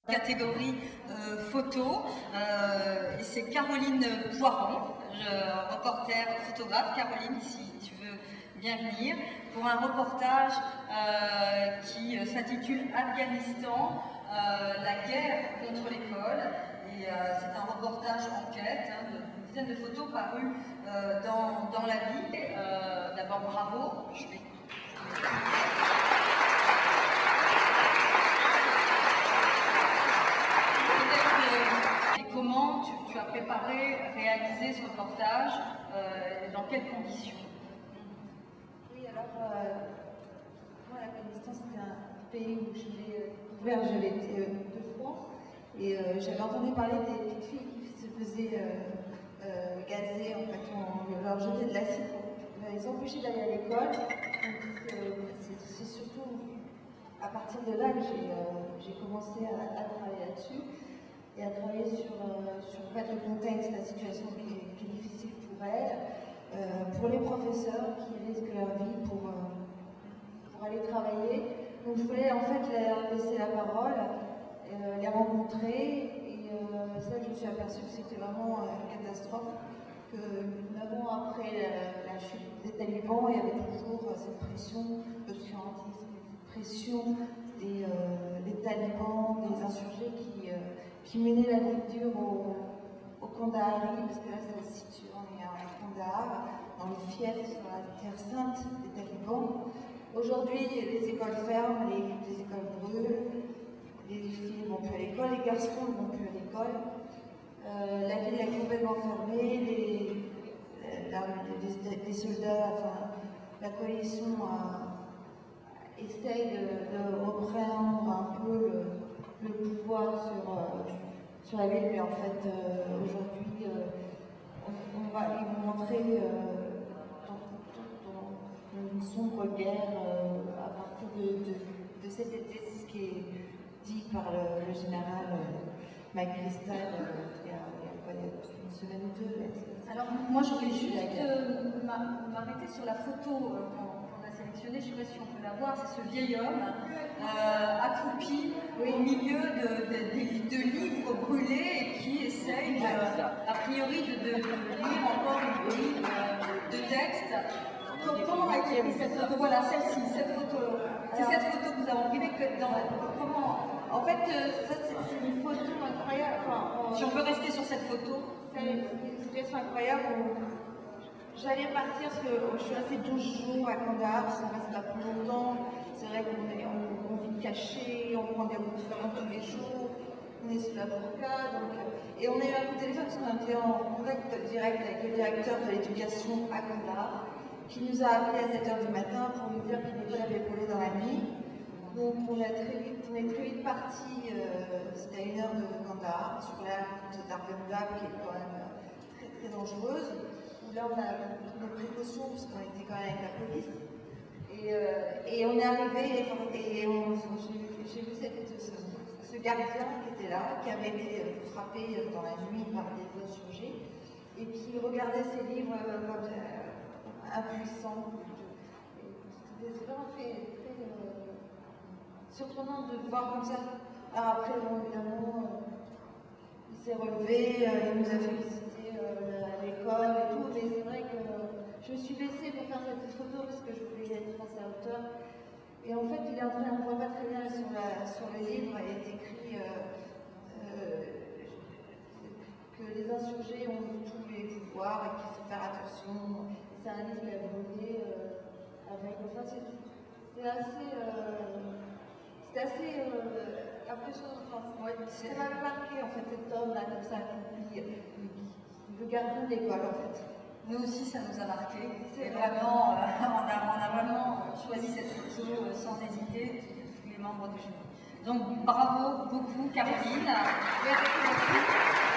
Catégorie photo, et c'est Caroline Poiron, reporter photographe. Caroline, si tu veux bien venir, pour un reportage qui s'intitule Afghanistan, la guerre contre l'école. Et c'est un reportage enquête, d'une dizaine de photos parues dans la vie. D'abord, bravo. Comment tu as préparé, réalisé ce reportage, dans quelles conditions? Oui, alors, moi, l'Afghanistan, c'était un pays où je l'ai découvert, je l'ai été 2 fois, et j'avais entendu parler des petites filles qui se faisaient gazer, en fait, on leur jetait de l'acide, les empêcher d'aller à l'école. C'est surtout à partir de là que j'ai commencé à travailler là-dessus. Et à travailler sur en fait, le contexte, la situation qui est difficile pour elles, pour les professeurs qui risquent leur vie pour aller travailler. Donc je voulais en fait leur laisser la parole, les rencontrer, et c'est là que je me suis aperçue que c'était vraiment une catastrophe, que même après la chute des talibans, il y avait toujours cette pression, l'obscurantisme, cette pression des talibans, des insurgés qui menaient la vie dure au Kandahari, parce que là ça se situe, on est à Kandahar, dans le fief, sur la terre sainte des talibans. Aujourd'hui, les écoles ferment, les écoles brûlent, les filles ne vont plus à l'école, les garçons ne vont plus à l'école. La ville est complètement fermée, les soldats, enfin, la coalition essaye de reprendre un peu le pouvoir sur la ville, mais en fait, aujourd'hui, ils vont entrer dans une sombre guerre à partir de cet été. C'est ce qui est dit par le général McChrystal il y a une semaine ou deux. Alors, moi, je voulais juste m'arrêter sur la photo qu'on a sélectionnée. Je ne sais pas si on peut la voir. C'est ce vieil homme accroupi au milieu de livres brûlés et qui essaye, a priori, de lire encore une grille de texte. Comment a été prise cette photo? Voilà, celle-ci, cette photo. C'est cette photo que nous avons prise. Comment? En fait, ça, c'est une photo incroyable. Enfin, si on peut rester sur cette photo. C'est une situation incroyable où j'allais partir parce que je suis restée 12 jours à Kandahar, ça reste pas plus longtemps. C'est vrai qu'on vit caché, on prend des routes différentes tous les jours, on est sous la burqa. Et on a eu un coup de téléphone parce qu'on était en contact direct avec le directeur de l'éducation à Kandahar, qui nous a appelé à 7h du matin pour nous dire que l'école avait brûlé dans la nuit. Donc on est très vite parti, c'était à 1 heure de Kandahar, sur la route d'Arganda, qui est quand même très dangereuse, où là on a pris des précautions, puisqu'on était quand même avec la police. Et on est arrivé, et j'ai vu ce gardien qui était là, qui avait été frappé dans la nuit par des insurgés, et qui regardait ses livres comme impuissant. C'était vraiment très surprenant de voir comme ça. Alors après, bon, évidemment, il s'est relevé, il nous a fait visiter l'école et tout, mais c'est vrai que je me suis baissée pour faire cette photo parce que je voulais être face à hauteur. Et en fait, il est en train, on ne voit pas très bien sur le livre, il est écrit que les insurgés ont tous les pouvoirs et qu'il faut faire attention. C'est un livre qui a brûlé avec. Enfin, c'est assez impressionnant. Enfin, ça m'a marqué en fait cet homme là comme ça, le gardien de l'école en fait. Nous aussi, ça nous a marqué. C'est vraiment, on a vraiment choisi cette photo sans hésiter, tous les membres du jury. Donc bravo beaucoup Caroline. Merci.